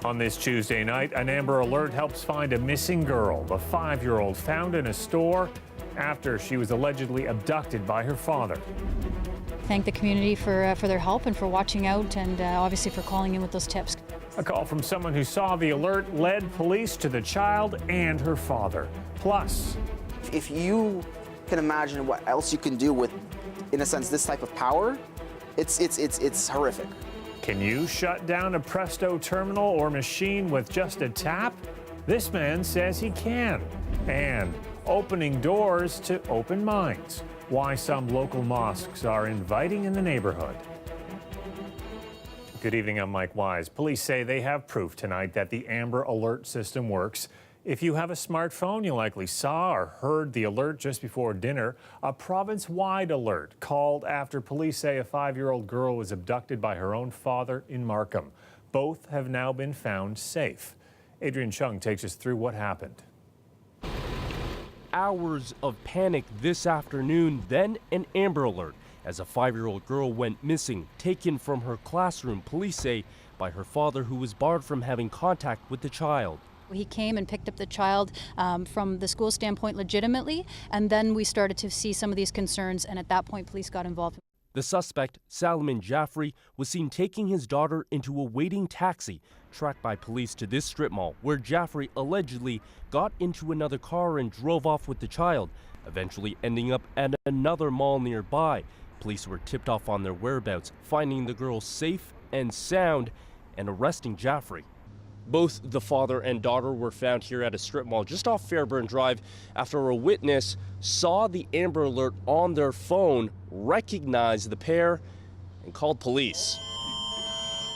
On this Tuesday night, an Amber Alert helps find a missing girl, the 5-year-old found in a store after she was allegedly abducted by her father. Thank the community for their help and for watching out, and obviously for calling in with those tips. A call from someone who saw the alert led police to the child and her father. Plus, if you can imagine what else you can do with, in a sense, this type of power, it's horrific. can you shut down a Presto terminal or machine with just a tap? This man says he can. And opening doors to open minds. Why some local mosques are inviting in the neighborhood. Good evening, I'm Mike Wise. Police say they have proof tonight that the Amber Alert system works. If you have a smartphone, you likely saw or heard the alert just before dinner. A province-wide alert called after police say a 5-year-old girl was abducted by her own father in Markham. Both have now been found safe. Adrian Chung takes us through what happened. Hours of panic this afternoon, then an Amber Alert as a 5-year-old girl went missing, taken from her classroom, police say, by her father, who was barred from having contact with the child. He came and picked up the child from the school standpoint legitimately, and then we started to see some of these concerns, and at that point police got involved. The suspect, Salman Jaffrey, was seen taking his daughter into a waiting taxi, tracked by police to this strip mall, where Jaffrey allegedly got into another car and drove off with the child, eventually ending up at another mall nearby. Police were tipped off on their whereabouts, finding the girl safe and sound and arresting Jaffrey. Both the father and daughter were found here at a strip mall just off Fairburn Drive after a witness saw the Amber Alert on their phone, recognized the pair, and called police.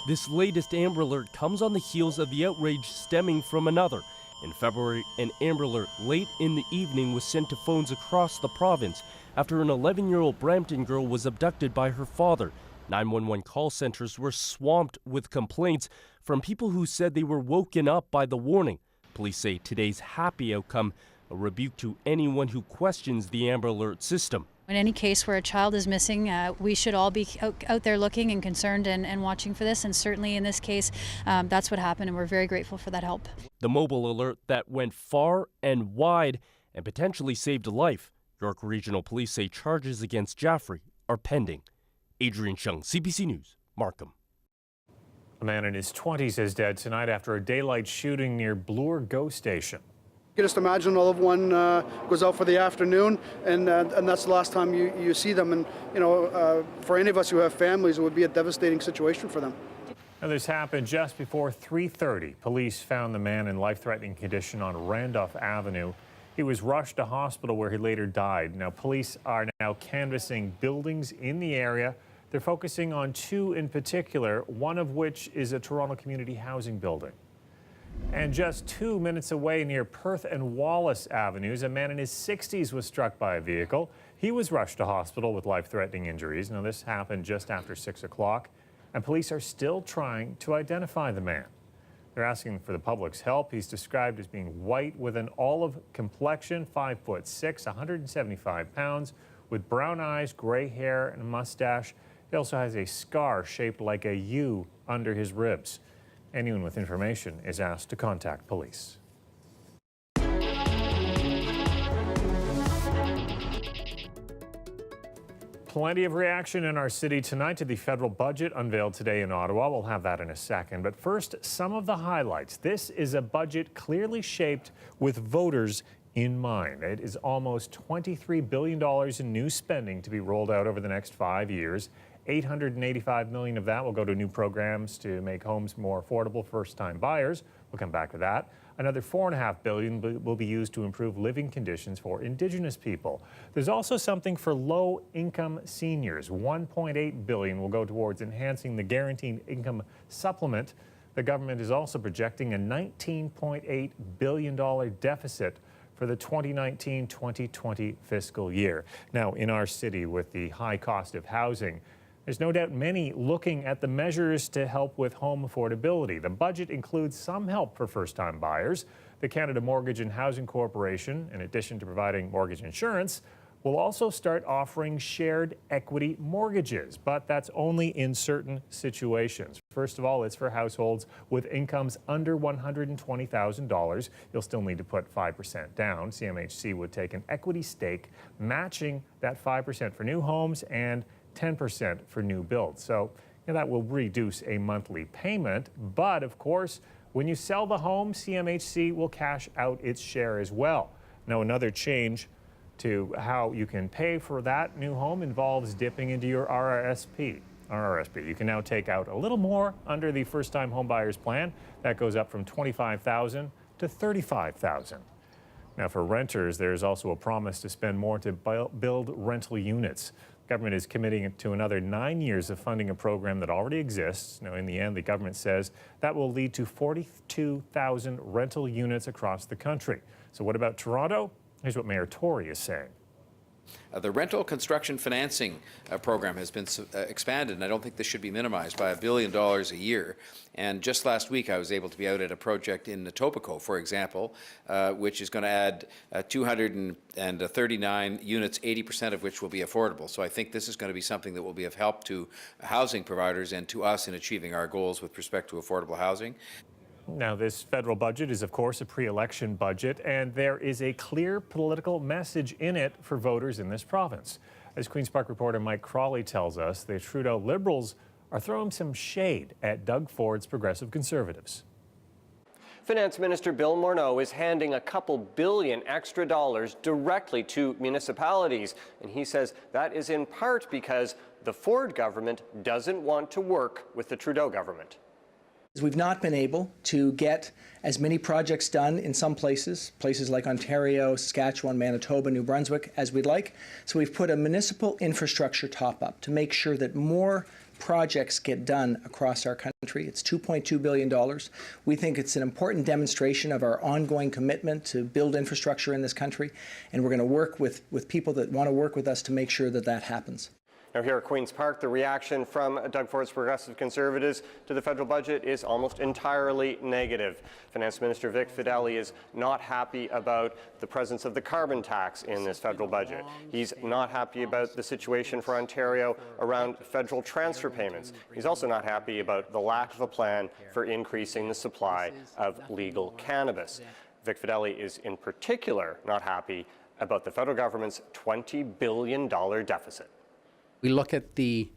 This latest Amber Alert comes on the heels of the outrage stemming from another. In February, an Amber Alert late in the evening was sent to phones across the province after an 11-year-old Brampton girl was abducted by her father. 911 call centers were swamped with complaints from people who said they were woken up by the warning. Police say today's happy outcome, a rebuke to anyone who questions the Amber Alert system. In any case where a child is missing, we should all be out there looking and concerned and watching for this, and certainly in this case, that's what happened, and we're very grateful for that help. The mobile alert that went far and wide and potentially saved a life. York Regional Police say charges against Jaffrey are pending. Adrian Chung, CBC News, Markham. A man in his 20s is dead tonight after a daylight shooting near Bloor GO station. You just imagine all of one goes out for the afternoon, and that's the last time you see them. And you know, for any of us who have families, it would be a devastating situation for them. Now, this happened just before 3:30. Police found the man in life-threatening condition on Randolph Avenue. He was rushed to hospital where he later died. Now, police are now canvassing buildings in the area. They're focusing on two in particular, one of which is a Toronto community housing building. And just 2 minutes away near Perth and Wallace Avenues, a man in his 60s was struck by a vehicle. He was rushed to hospital with life-threatening injuries. Now, this happened just after 6 o'clock, and police are still trying to identify the man. They're asking for the public's help. He's described as being white with an olive complexion, 5'6", 175 pounds, with brown eyes, gray hair, and a mustache. He also has a scar shaped like a U under his ribs. Anyone with information is asked to contact police. Plenty of reaction in our city tonight to the federal budget unveiled today in Ottawa. We'll have that in a second. But first, some of the highlights. This is a budget clearly shaped with voters in mind. It is almost $23 billion in new spending to be rolled out over the next 5 years. $885 million of that will go to new programs to make homes more affordable for first-time buyers. We'll come back to that. Another $4.5 billion will be used to improve living conditions for Indigenous people. There's also something for low-income seniors. $1.8 billion will go towards enhancing the guaranteed income supplement. The government is also projecting a $19.8 billion deficit for the 2019-2020 fiscal year. Now, in our city, with the high cost of housing, there's no doubt many looking at the measures to help with home affordability. The budget includes some help for first-time buyers. The Canada Mortgage and Housing Corporation, in addition to providing mortgage insurance, will also start offering shared equity mortgages, but that's only in certain situations. First of all, it's for households with incomes under $120,000. You'll still need to put 5% down. CMHC would take an equity stake matching that 5% for new homes and 10% for new builds. So that will reduce a monthly payment, but of course, when you sell the home, CMHC will cash out its share as well. Now, another change to how you can pay for that new home involves dipping into your RRSP. You can now take out a little more under the first-time homebuyers plan. That goes up from $25,000 to $35,000. Now, for renters, there's also a promise to spend more to build rental units. Government is committing to another 9 years of funding a program that already exists. Now, in the end, the government says that will lead to 42,000 rental units across the country. So what about Toronto? Here's what Mayor Tory is saying. The rental construction financing program has been expanded, and I don't think this should be minimized, by $1 billion a year. And just last week, I was able to be out at a project in Etobicoke, for example, which is going to add 239 units, 80% of which will be affordable. So I think this is going to be something that will be of help to housing providers and to us in achieving our goals with respect to affordable housing. Now, this federal budget is, of course, a pre-election budget, and there is a clear political message in it for voters in this province. As Queen's Park reporter Mike Crawley tells us, the Trudeau Liberals are throwing some shade at Doug Ford's Progressive Conservatives. Finance Minister Bill Morneau is handing a couple billion extra dollars directly to municipalities, and he says that is in part because the Ford government doesn't want to work with the Trudeau government. We've not been able to get as many projects done in some places like Ontario, Saskatchewan, Manitoba, New Brunswick, as we'd like. So we've put a municipal infrastructure top-up to make sure that more projects get done across our country. It's $2.2 billion. We think it's an important demonstration of our ongoing commitment to build infrastructure in this country, and we're going to work with people that want to work with us to make sure that that happens. Now here at Queen's Park, the reaction from Doug Ford's Progressive Conservatives to the federal budget is almost entirely negative. Finance Minister Vic Fedeli is not happy about the presence of the carbon tax in this federal budget. He's not happy about the situation for Ontario around federal transfer payments. He's also not happy about the lack of a plan for increasing the supply of legal cannabis. Vic Fedeli is in particular not happy about the federal government's $20 billion deficit. We look at the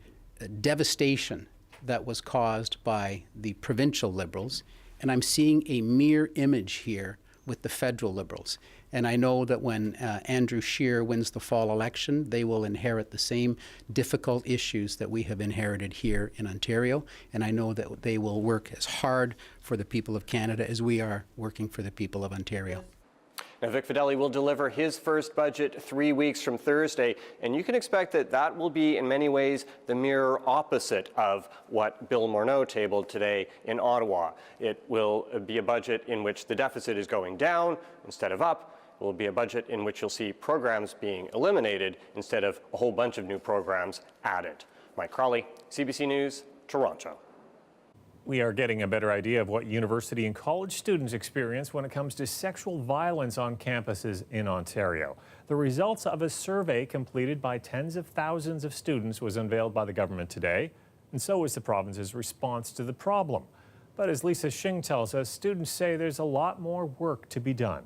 devastation that was caused by the provincial Liberals, and I'm seeing a mirror image here with the federal Liberals. And I know that when Andrew Scheer wins the fall election, they will inherit the same difficult issues that we have inherited here in Ontario, and I know that they will work as hard for the people of Canada as we are working for the people of Ontario. Now, Vic Fedeli will deliver his first budget 3 weeks from Thursday, and you can expect that that will be, in many ways, the mirror opposite of what Bill Morneau tabled today in Ottawa. It will be a budget in which the deficit is going down instead of up. It will be a budget in which you'll see programs being eliminated instead of a whole bunch of new programs added. Mike Crawley, CBC News, Toronto. We are getting a better idea of what university and college students experience when it comes to sexual violence on campuses in Ontario. The results of a survey completed by tens of thousands of students was unveiled by the government today, and so was the province's response to the problem. But as Lisa Shing tells us, students say there's a lot more work to be done.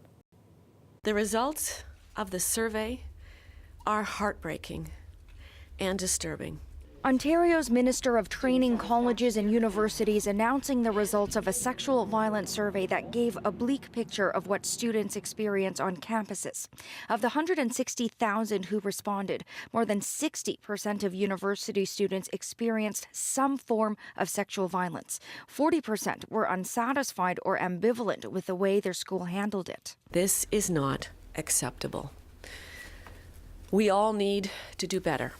The results of the survey are heartbreaking and disturbing. Ontario's Minister of Training, Colleges and Universities announcing the results of a sexual violence survey that gave a bleak picture of what students experience on campuses. Of the 160,000 who responded, more than 60% of university students experienced some form of sexual violence. 40% were unsatisfied or ambivalent with the way their school handled it. This is not acceptable. We all need to do better.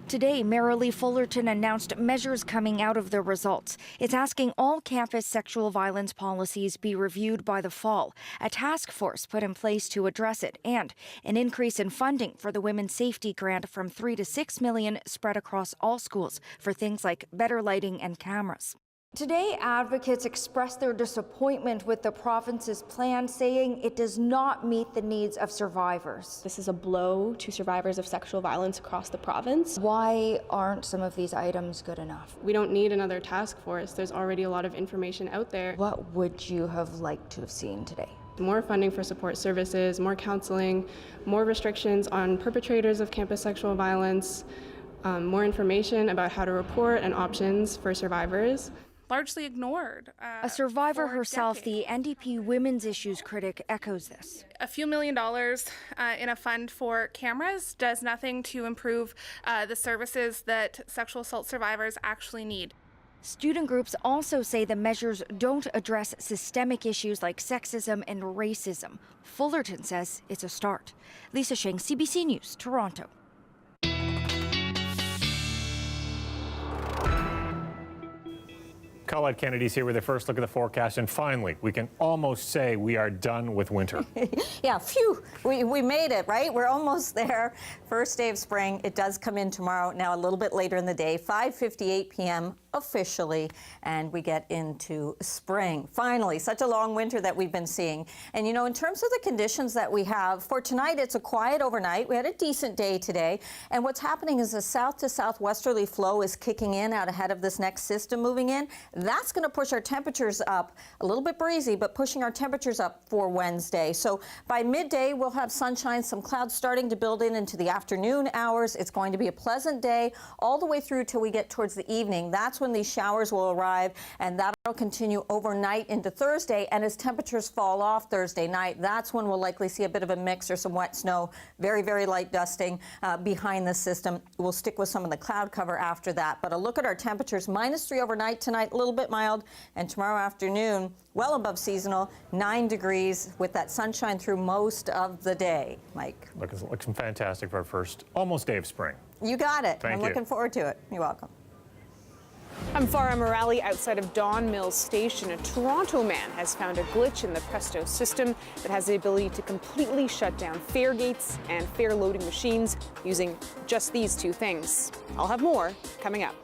Today, Marilee Fullerton announced measures coming out of the results. It's asking all campus sexual violence policies be reviewed by the fall, a task force put in place to address it, and an increase in funding for the Women's Safety Grant from $3 to $6 million spread across all schools for things like better lighting and cameras. Today, advocates expressed their disappointment with the province's plan, saying it does not meet the needs of survivors. This is a blow to survivors of sexual violence across the province. Why aren't some of these items good enough? We don't need another task force. There's already a lot of information out there. What would you have liked to have seen today? More funding for support services, more counseling, more restrictions on perpetrators of campus sexual violence, more information about how to report and options for survivors. Largely ignored. A survivor herself, the NDP women's issues critic, echoes this. A few $1 million in a fund for cameras does nothing to improve the services that sexual assault survivors actually need. Student groups also say the measures don't address systemic issues like sexism and racism. Fullerton says it's a start. Lisa Sheng, CBC News, Toronto. Colette Kennedy's here with a first look at the forecast, and finally, we can almost say we are done with winter. Yeah, phew, we made it, right? We're almost there. First day of spring. It does come in tomorrow, now a little bit later in the day, 5:58 p.m. officially, and we get into spring. Finally, such a long winter that we've been seeing. And you know, in terms of the conditions that we have, for tonight, it's a quiet overnight. We had a decent day today, and what's happening is a south to southwesterly flow is kicking in out ahead of this next system moving in. That's going to push our temperatures up, a little bit breezy, but pushing our temperatures up for Wednesday. So by midday, we'll have sunshine, some clouds starting to build in into the afternoon hours. It's going to be a pleasant day all the way through till we get towards the evening. That's when these showers will arrive, and that'll continue overnight into Thursday. And as temperatures fall off Thursday night, that's when we'll likely see a bit of a mix or some wet snow, very, very light dusting behind the system. We'll stick with some of the cloud cover after that. But a look at our temperatures, -3 overnight tonight, a little bit mild, and tomorrow afternoon, well above seasonal, 9 degrees with that sunshine through most of the day. Mike. Looks fantastic for our first almost day of spring. You got it. Thank I'm you. looking forward to it. You're welcome. I'm Farah Morali outside of Don Mills Station. A Toronto man has found a glitch in the Presto system that has the ability to completely shut down fare gates and fare loading machines using just these two things. I'll have more coming up.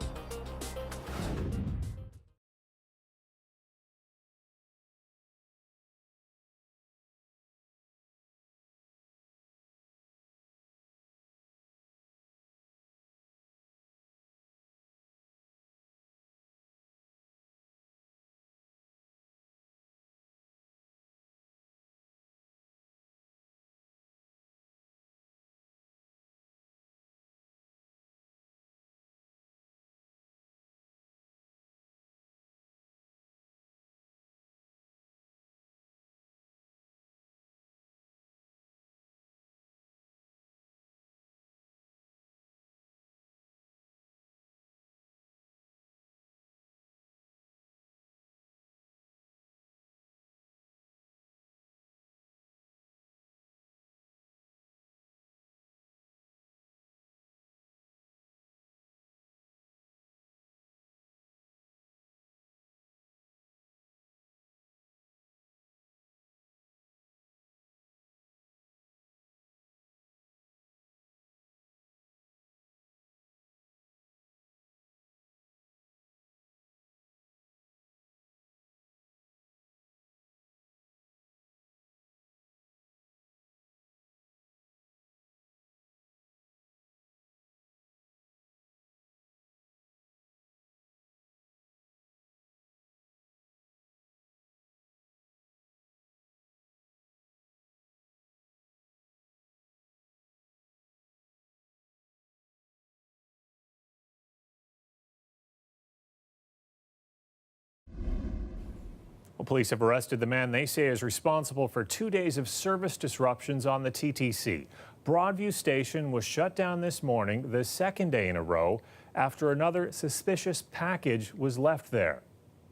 Well, police have arrested the man they say is responsible for 2 days of service disruptions on the TTC. Broadview Station was shut down this morning, the second day in a row, after another suspicious package was left there.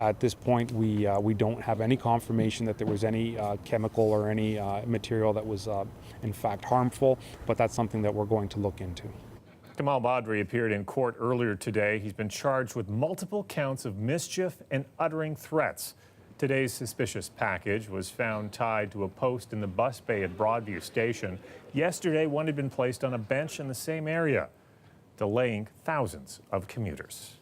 At this point, we don't have any confirmation that there was any chemical or any material that was in fact harmful, but that's something that we're going to look into. Kamal Badri appeared in court earlier today. He's been charged with multiple counts of mischief and uttering threats. Today's suspicious package was found tied to a post in the bus bay at Broadview Station. Yesterday, one had been placed on a bench in the same area, delaying thousands of commuters.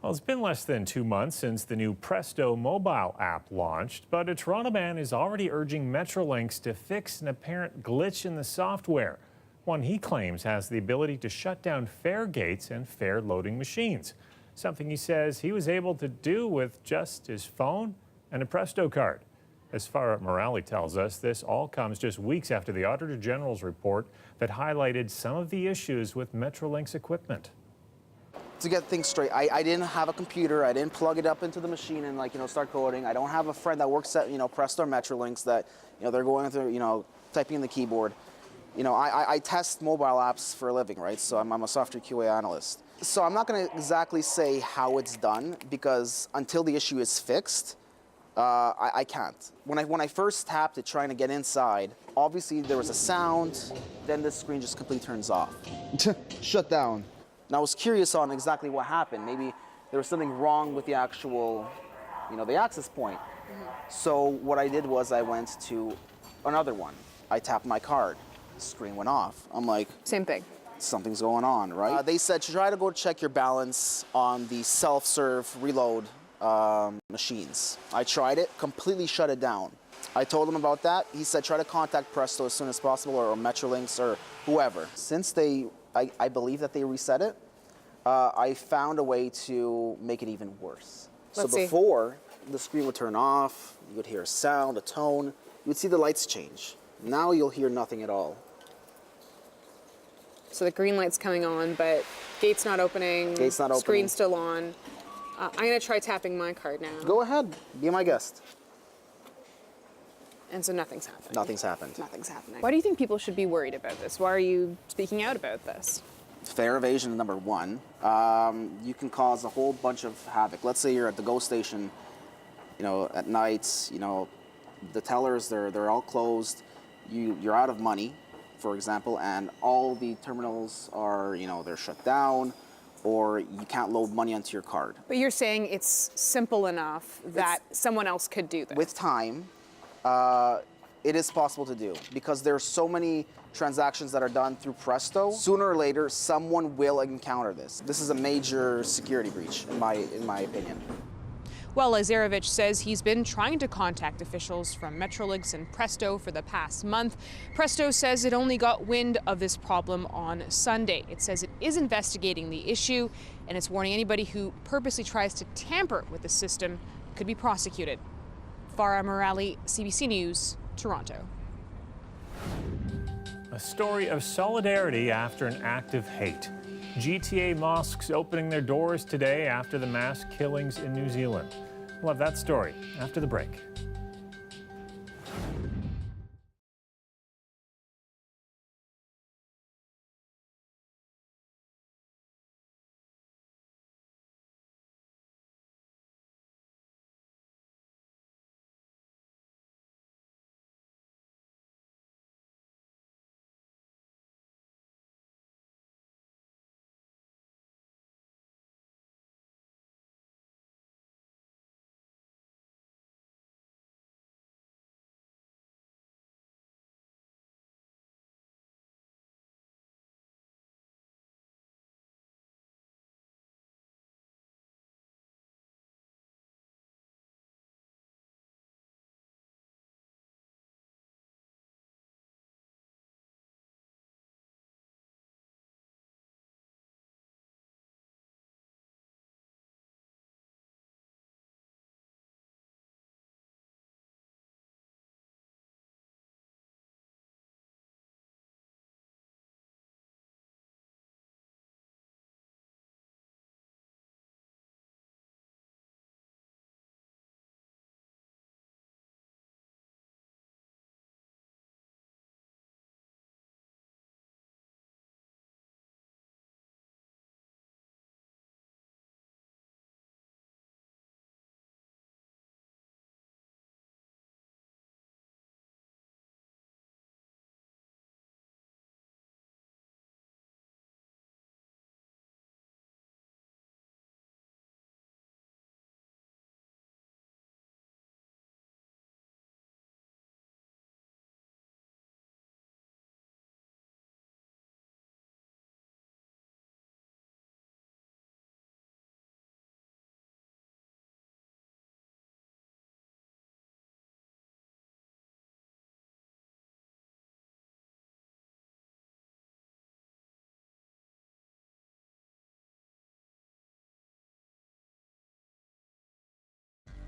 Well, it's been less than 2 months since the new Presto mobile app launched, but a Toronto man is already urging Metrolinx to fix an apparent glitch in the software, one he claims has the ability to shut down fare gates and fare loading machines, something he says he was able to do with just his phone and a Presto card. As Farah Morali tells us, this all comes just weeks after the Auditor General's report that highlighted some of the issues with Metrolinx equipment. To get things straight, I didn't have a computer. I didn't plug it up into the machine and start coding. I don't have a friend that works at Presto or Metrolinx that they're going through typing in the keyboard. I test mobile apps for a living, right? So I'm a software QA analyst. So I'm not going to exactly say how it's done because until the issue is fixed, I can't. When I first tapped it trying to get inside, obviously there was a sound. Then the screen just completely turns off. Shut down. And I was curious on exactly what happened. Maybe there was something wrong with the actual, the access point. So what I did was I went to another one. I tapped my card. The screen went off. I'm like, same thing. Something's going on, right? They said to try to go check your balance on the self-serve reload machines. I tried it, completely shut it down. I told him about that. He said try to contact Presto as soon as possible or Metrolinx or whoever. Since I believe that they reset it, I found a way to make it even worse. Let's so see. before, the screen would turn off, you would hear a sound, a tone, you would see the lights change. Now you'll hear nothing at all. So the green light's coming on, but gate's not opening. Gate's not opening. Screen's still on. I'm gonna try tapping my card now. Go ahead, be my guest. And so nothing's happened. Nothing's happened. Nothing's happening. Why do you think people should be worried about this? Why are you speaking out about this? Fare evasion, number one. You can cause a whole bunch of havoc. Let's say you're at the GO station, at night, the tellers, they're all closed. You're out of money, for example, and all the terminals are, they're shut down, or you can't load money onto your card. But you're saying it's simple enough that someone else could do this. With time, it is possible to do because there's so many transactions that are done through Presto. Sooner or later, someone will encounter this. This is a major security breach, in my opinion. Well, Lazarevich says he's been trying to contact officials from Metrolinx and Presto for the past month. Presto says it only got wind of this problem on Sunday. It says it is investigating the issue, and it's warning anybody who purposely tries to tamper with the system could be prosecuted. Farah Morali, CBC News, Toronto. A story of solidarity after an act of hate. GTA mosques opening their doors today after the mass killings in New Zealand. We'll have that story after the break.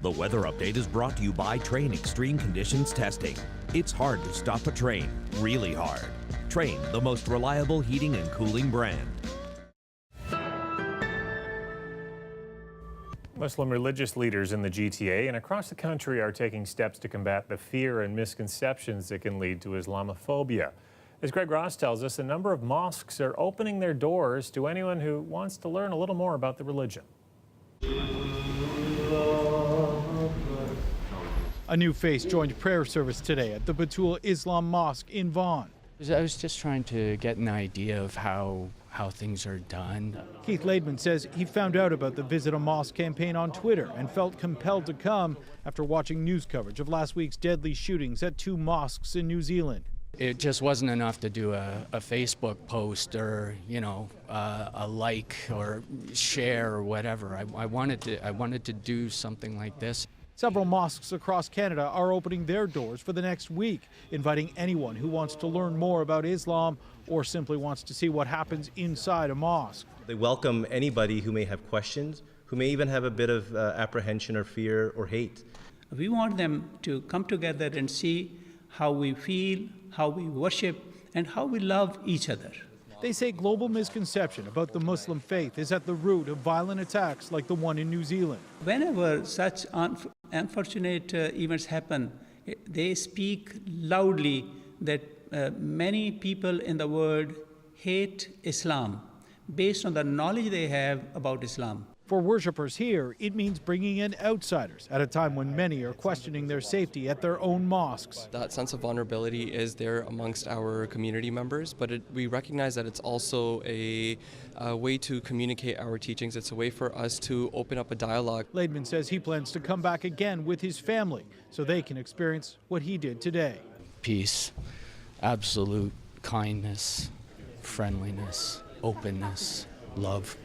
The weather update is brought to you by Train Extreme Conditions Testing. It's hard to stop a train, really hard. Train, the most reliable heating and cooling brand. Muslim religious leaders in the GTA and across the country are taking steps to combat the fear and misconceptions that can lead to Islamophobia. As Greg Ross tells us, a number of mosques are opening their doors to anyone who wants to learn a little more about the religion. A new face joined prayer service today at the Batul Islam Mosque in Vaughan. I was just trying to get an idea of how things are done. Keith Laidman says he found out about the Visit a Mosque campaign on Twitter and felt compelled to come after watching news coverage of last week's deadly shootings at 2 mosques in New Zealand. It just wasn't enough to do a Facebook post or, a like or share or whatever. I wanted to do something like this. Several mosques across Canada are opening their doors for the next week, inviting anyone who wants to learn more about Islam or simply wants to see what happens inside a mosque. They welcome anybody who may have questions, who may even have a bit of apprehension or fear or hate. We want them to come together and see how we feel, how we worship, and how we love each other. They say global misconception about the Muslim faith is at the root of violent attacks like the one in New Zealand. Whenever such unfortunate events happen, they speak loudly that many people in the world hate Islam based on the knowledge they have about Islam. For worshippers here, it means bringing in outsiders at a time when many are questioning their safety at their own mosques. That sense of vulnerability is there amongst our community members, but we recognize that it's also a way to communicate our teachings. It's a way for us to open up a dialogue. Laidman says he plans to come back again with his family so they can experience what he did today. Peace, absolute kindness, friendliness, openness, love.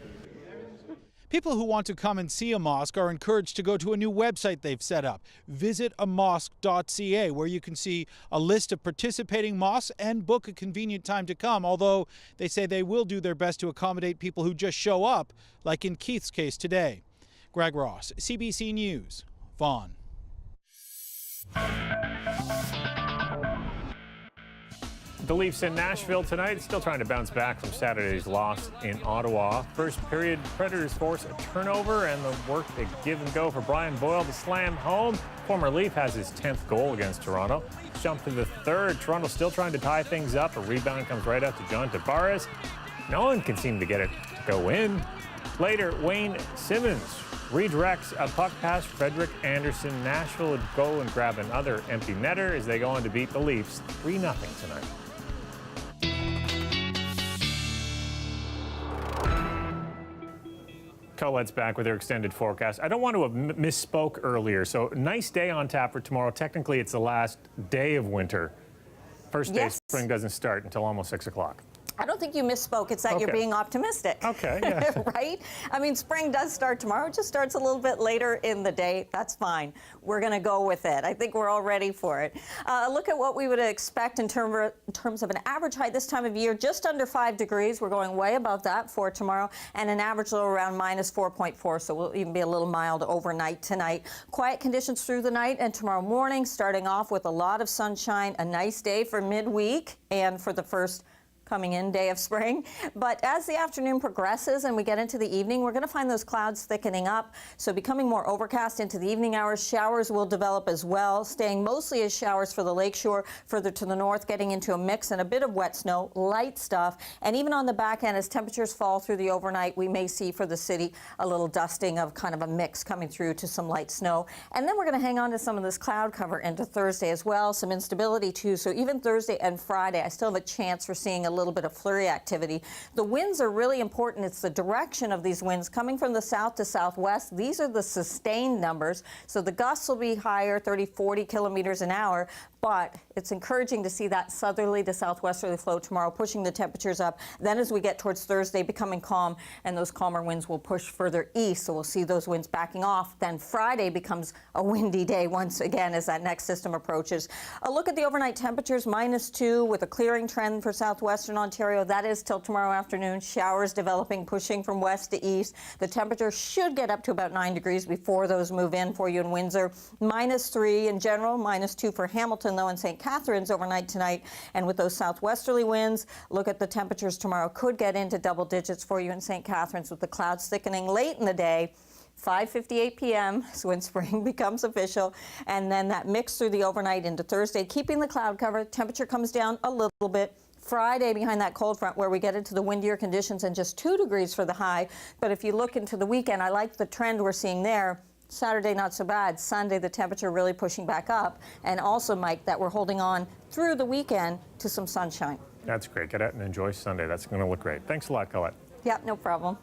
People who want to come and see a mosque are encouraged to go to a new website they've set up, visitamosque.ca, where you can see a list of participating mosques and book a convenient time to come, although they say they will do their best to accommodate people who just show up, like in Keith's case today. Greg Ross, CBC News, Vaughan. The Leafs in Nashville tonight, still trying to bounce back from Saturday's loss in Ottawa. First period, Predators force a turnover, and the work they give and go for Brian Boyle to slam home. Former Leaf has his 10th goal against Toronto. Jump to the third. Toronto still trying to tie things up. A rebound comes right out to John Tavares. No one can seem to get it to go in. Later, Wayne Simmons redirects a puck past Frederik Anderson. Nashville would go and grab another empty netter as they go on to beat the Leafs 3-0 tonight. Colette's back with their extended forecast. I don't want to have misspoke earlier. So nice day on tap for tomorrow. Technically, it's the last day of winter. First day spring doesn't start until almost 6 o'clock. I don't think you misspoke. It's that you're being optimistic. Okay, yeah. Right? I mean, spring does start tomorrow. It just starts a little bit later in the day. That's fine. We're going to go with it. I think we're all ready for it. Look at what we would expect in terms of an average high this time of year, just under 5 degrees. We're going way above that for tomorrow, and an average low around -4.4, so we'll even be a little mild overnight tonight. Quiet conditions through the night and tomorrow morning, starting off with a lot of sunshine, a nice day for midweek and for the first coming in day of spring. But as the afternoon progresses and we get into the evening, we're going to find those clouds thickening up. So becoming more overcast into the evening hours. Showers will develop as well, staying mostly as showers for the lakeshore. Further to the north, getting into a mix and a bit of wet snow, light stuff. And even on the back end, as temperatures fall through the overnight, we may see for the city a little dusting of kind of a mix coming through to some light snow. And then we're going to hang on to some of this cloud cover into Thursday as well. Some instability too. So even Thursday and Friday, I still have a chance for seeing a little bit of flurry activity. The winds are really important. It's the direction of these winds coming from the south to southwest. These are the sustained numbers. So the gusts will be higher, 30, 40 kilometers an hour. But it's encouraging to see that southerly to southwesterly flow tomorrow, pushing the temperatures up. Then as we get towards Thursday, becoming calm, and those calmer winds will push further east. So we'll see those winds backing off. Then Friday becomes a windy day once again as that next system approaches. A look at the overnight temperatures, -2 with a clearing trend for southwestern Western Ontario. That is till tomorrow afternoon. Showers developing, pushing from west to east. The temperature should get up to about 9 degrees before those move in for you in Windsor. -3 in general, -2 for Hamilton, though, in St. Catharines overnight tonight. And with those southwesterly winds, look at the temperatures tomorrow. Could get into double digits for you in St. Catharines with the clouds thickening late in the day. 5:58 p.m. is when spring becomes official, and then that mix through the overnight into Thursday, keeping the cloud cover. Temperature comes down a little bit. Friday behind that cold front where we get into the windier conditions and just 2 degrees for the high. But if you look into the weekend, I like the trend we're seeing there. Saturday, not so bad. Sunday, the temperature really pushing back up. And also, Mike, that we're holding on through the weekend to some sunshine. That's great. Get out and enjoy Sunday. That's going to look great. Thanks a lot, Colette. Yeah, no problem.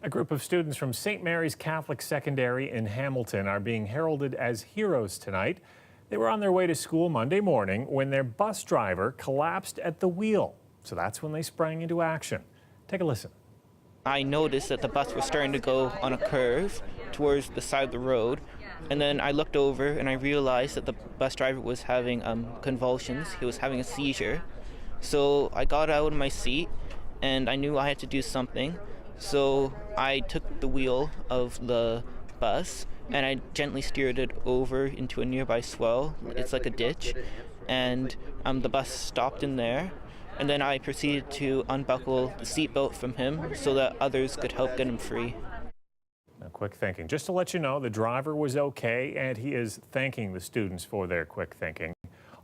A group of students from St. Mary's Catholic Secondary in Hamilton are being heralded as heroes tonight. They were on their way to school Monday morning when their bus driver collapsed at the wheel. So that's when they sprang into action. Take a listen. I noticed that the bus was starting to go on a curve towards the side of the road. And then I looked over and I realized that the bus driver was having convulsions. He was having a seizure. So I got out of my seat and I knew I had to do something. So I took the wheel of the bus and I gently steered it over into a nearby swell. It's like a ditch. And the bus stopped in there. And then I proceeded to unbuckle the seatbelt from him so that others could help get him free. Now, quick thinking. Just to let you know, the driver was okay, and he is thanking the students for their quick thinking.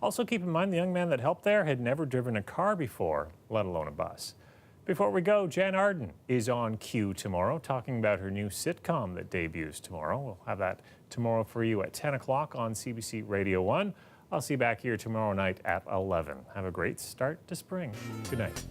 Also, keep in mind the young man that helped there had never driven a car before, let alone a bus. Before we go, Jan Arden is on cue tomorrow, talking about her new sitcom that debuts tomorrow. We'll have that tomorrow for you at 10 o'clock on CBC Radio 1. I'll see you back here tomorrow night at 11. Have a great start to spring. Good night.